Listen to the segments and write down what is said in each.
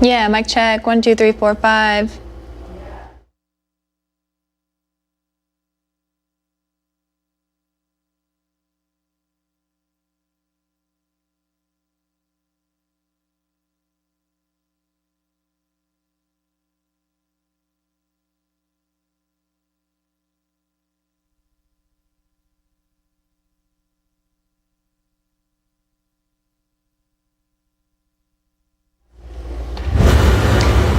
Yeah, mic check. 1, 2, 3, 4, 5.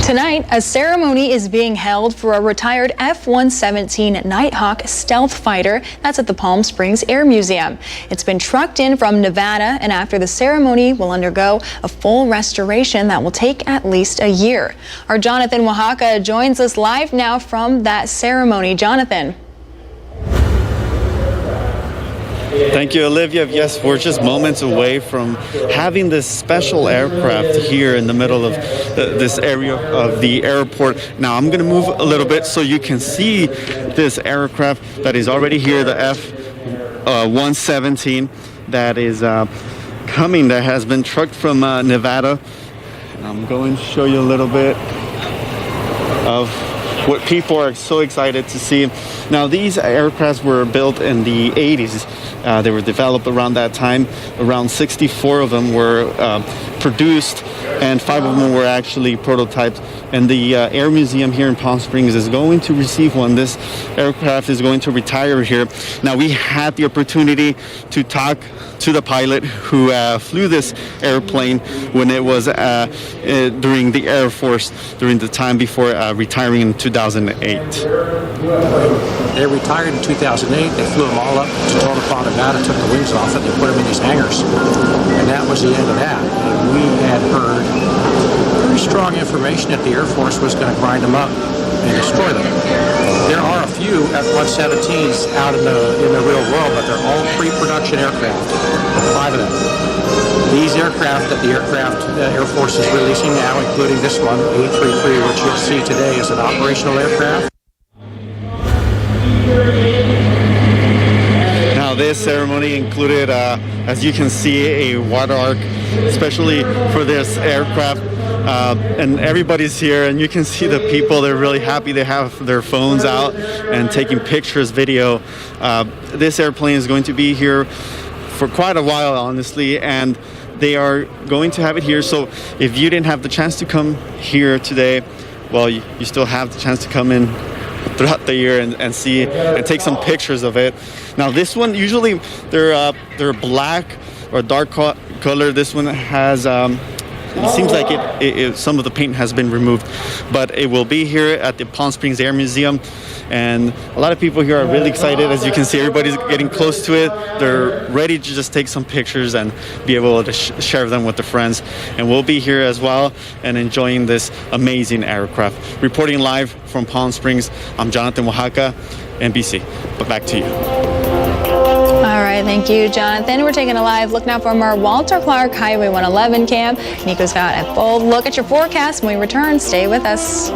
Tonight, a ceremony is being held for a retired F-117 Nighthawk stealth fighter. That's at the Palm Springs Air Museum. It's been trucked in from Nevada, and after the ceremony will undergo a full restoration that will take at least a year. Our Jonathan Oaxaca joins us live now from that ceremony. Jonathan. Thank you, Olivia. Yes, we're just moments away from having this special aircraft here in the middle of this area of the airport. Now, I'm going to move a little bit so you can see this aircraft that is already here, the F-117 that is coming, that has been trucked from Nevada. And I'm going to show you a little bit of what people are so excited to see. Now, these aircrafts were built in the 80s. They were developed around that time. Around 64 of them were produced, and 5 of them were actually prototypes. And the Air Museum here in Palm Springs is going to receive one. This aircraft is going to retire here. Now, we had the opportunity to talk to the pilot who flew this airplane when it was during the Air Force, during the time before retiring in 2008. They retired in 2008. They flew them all up to Tonopah, Nevada, took the wings off, and they put them in these hangars. And that was the end of that. And we had heard very strong information that the Air Force was going to grind them up and destroy them. There are a few F-117s out in the real world, but they're all pre-production aircraft. 5 of them. These aircraft that the Air Force is releasing now, including this one, 833, which you'll see today, is an operational aircraft. Now, this ceremony included, as you can see, a water arc, especially for this aircraft. And everybody's here, and you can see the people. They're really happy. They have their phones out and taking pictures, video. This airplane is going to be here for quite a while, honestly, and they are going to have it here. So if you didn't have the chance to come here today, well, you still have the chance to come in throughout the year and see and take some pictures of it. Now, this one, usually they're black or dark color. This one has it seems like some of the paint has been removed, but it will be here at the Palm Springs Air Museum, and a lot of people here are really excited. As you can see, everybody's getting close to it. They're ready to just take some pictures and be able to share them with their friends, and we'll be here as well and enjoying this amazing aircraft. Reporting live from Palm Springs, I'm Jonathan Oaxaca, NBC. But back to you. All right, thank you, Jonathan. We're taking a live look now from our Walter Clark Highway 111 cam. Nico's got a bold look at your forecast. When we return, stay with us.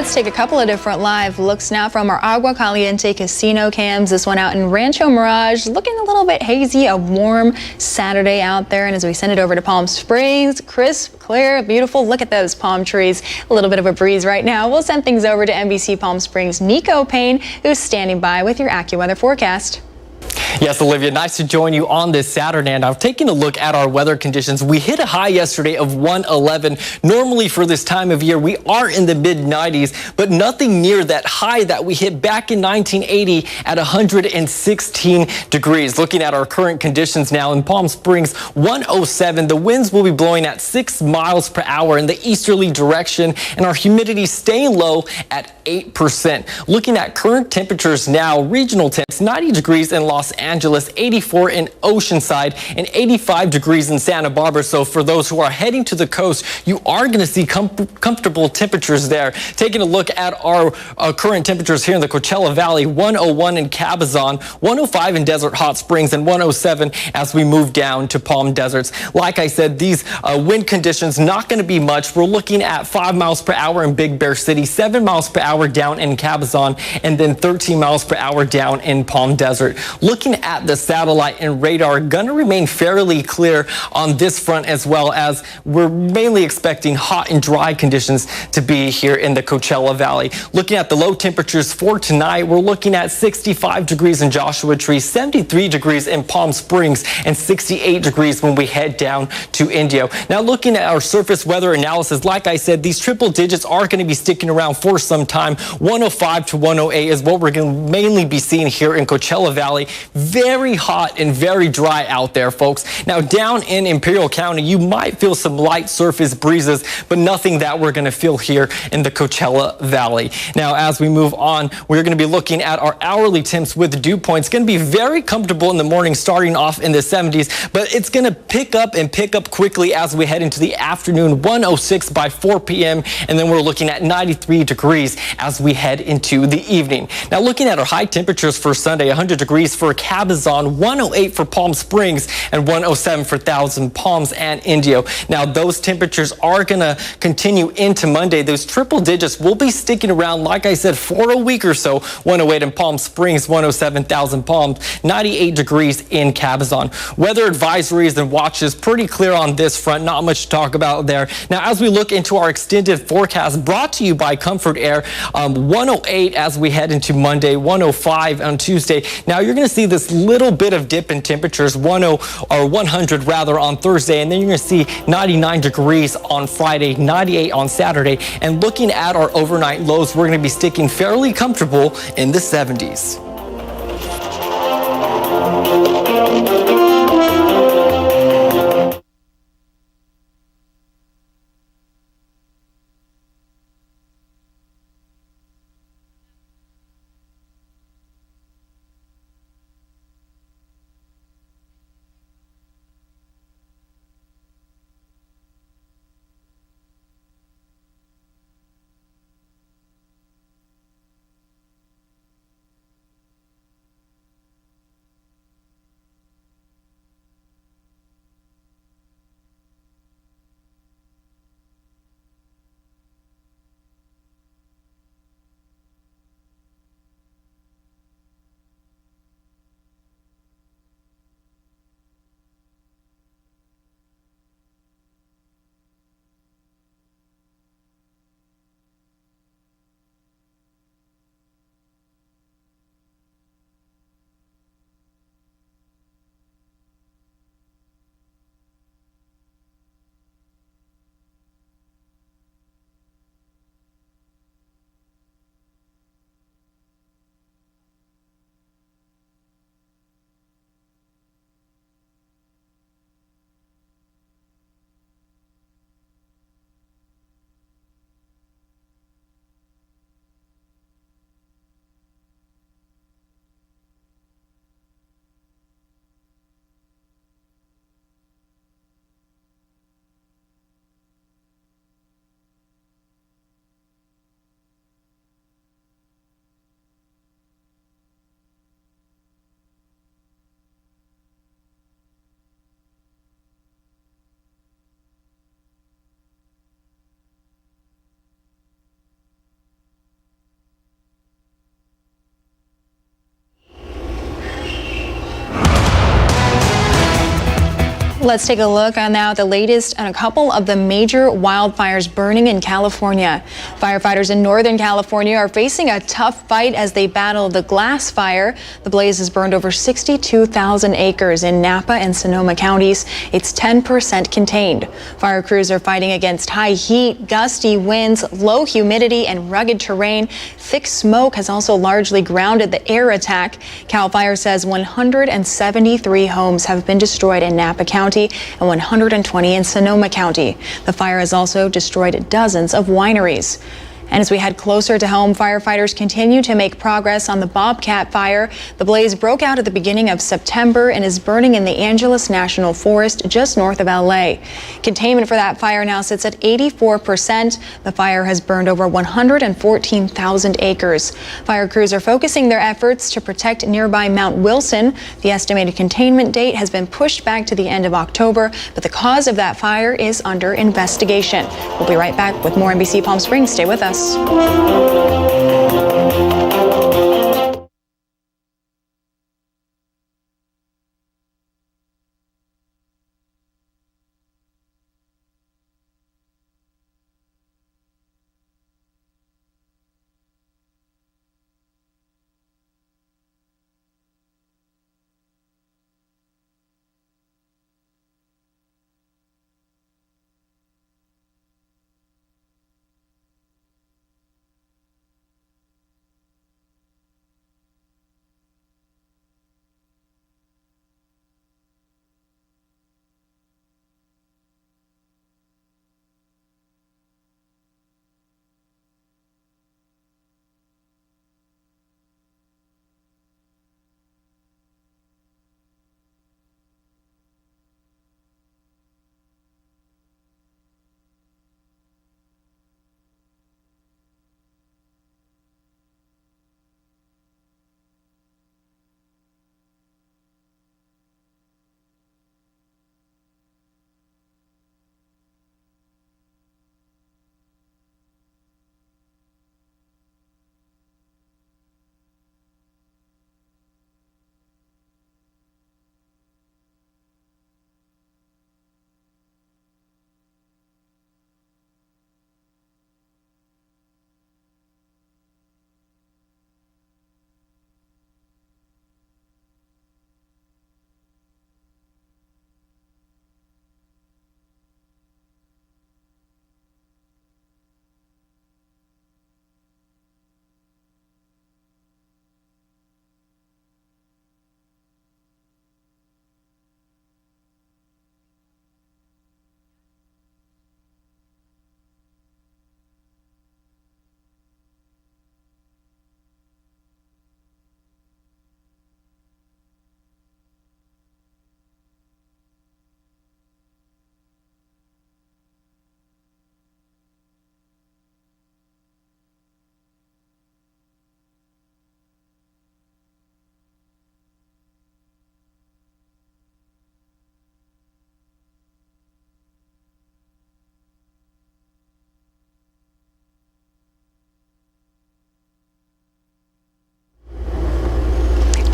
Let's take a couple of different live looks now from our Agua Caliente casino cams. This one out in Rancho Mirage, looking a little bit hazy, a warm Saturday out there. And as we send it over to Palm Springs, crisp, clear, beautiful. Look at those palm trees. A little bit of a breeze right now. We'll send things over to NBC Palm Springs' Nico Payne, who's standing by with your AccuWeather forecast. Yes, Olivia, nice to join you on this Saturday. And I've taken a look at our weather conditions. We hit a high yesterday of 111. Normally for this time of year, we are in the mid-90s, but nothing near that high that we hit back in 1980 at 116 degrees. Looking at our current conditions now in Palm Springs, 107. The winds will be blowing at 6 miles per hour in the easterly direction, and our humidity staying low at 8%. Looking at current temperatures now, regional temps, 90 degrees in Los Angeles, 84 in Oceanside, and 85 degrees in Santa Barbara. So for those who are heading to the coast, you are going to see comfortable temperatures there. Taking a look at our current temperatures here in the Coachella Valley, 101 in Cabazon, 105 in Desert Hot Springs, and 107 as we move down to Palm Deserts. Like I said, these wind conditions not going to be much. We're looking at 5 miles per hour in Big Bear City, 7 miles per hour down in Cabazon, and then 13 miles per hour down in Palm Desert. Looking at the satellite and radar, going to remain fairly clear on this front, as well as we're mainly expecting hot and dry conditions to be here in the Coachella Valley. Looking at the low temperatures for tonight, we're looking at 65 degrees in Joshua Tree, 73 degrees in Palm Springs, and 68 degrees when we head down to Indio. Now looking at our surface weather analysis, like I said, these triple digits are going to be sticking around for some time. 105 to 108 is what we're going to mainly be seeing here in Coachella Valley. Very hot and very dry out there, folks. Now down in Imperial County, you might feel some light surface breezes, but nothing that we're going to feel here in the Coachella Valley. Now as we move on, we're going to be looking at our hourly temps with dew points. Going to be very comfortable in the morning, starting off in the 70s, but it's going to pick up quickly as we head into the afternoon. 106 by 4 p.m. and then we're looking at 93 degrees as we head into the evening. Now looking at our high temperatures for Sunday, 100 degrees for Cabazon, 108 for Palm Springs, and 107 for Thousand Palms and Indio. Now those temperatures are going to continue into Monday. Those triple digits will be sticking around, like I said, for a week or so. 108 in Palm Springs, 107 Thousand Palms, 98 degrees in Cabazon. Weather advisories and watches pretty clear on this front. Not much to talk about there. Now as we look into our extended forecast brought to you by Comfort Air, 108 as we head into Monday, 105 on Tuesday. Now you're going to see this little bit of dip in temperatures, 100 rather on Thursday, and then you're going to see 99 degrees on Friday, 98 on Saturday. And looking at our overnight lows, we're going to be sticking fairly comfortable in the 70s. Let's take a look now at the latest on a couple of the major wildfires burning in California. Firefighters in Northern California are facing a tough fight as they battle the glass fire. The blaze has burned over 62,000 acres in Napa and Sonoma counties. It's 10% contained. Fire crews are fighting against high heat, gusty winds, low humidity, and rugged terrain. Thick smoke has also largely grounded the air attack. CAL FIRE says 173 homes have been destroyed in Napa County and 120 in Sonoma County. The fire has also destroyed dozens of wineries. And as we head closer to home, firefighters continue to make progress on the Bobcat fire. The blaze broke out at the beginning of September and is burning in the Angeles National Forest just north of LA. Containment for that fire now sits at 84%. The fire has burned over 114,000 acres. Fire crews are focusing their efforts to protect nearby Mount Wilson. The estimated containment date has been pushed back to the end of October, but the cause of that fire is under investigation. We'll be right back with more NBC Palm Springs. Stay with us.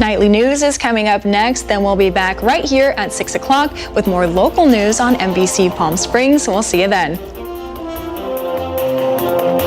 Nightly news is coming up next. Then we'll be back right here at 6 o'clock with more local news on NBC Palm Springs. We'll see you then.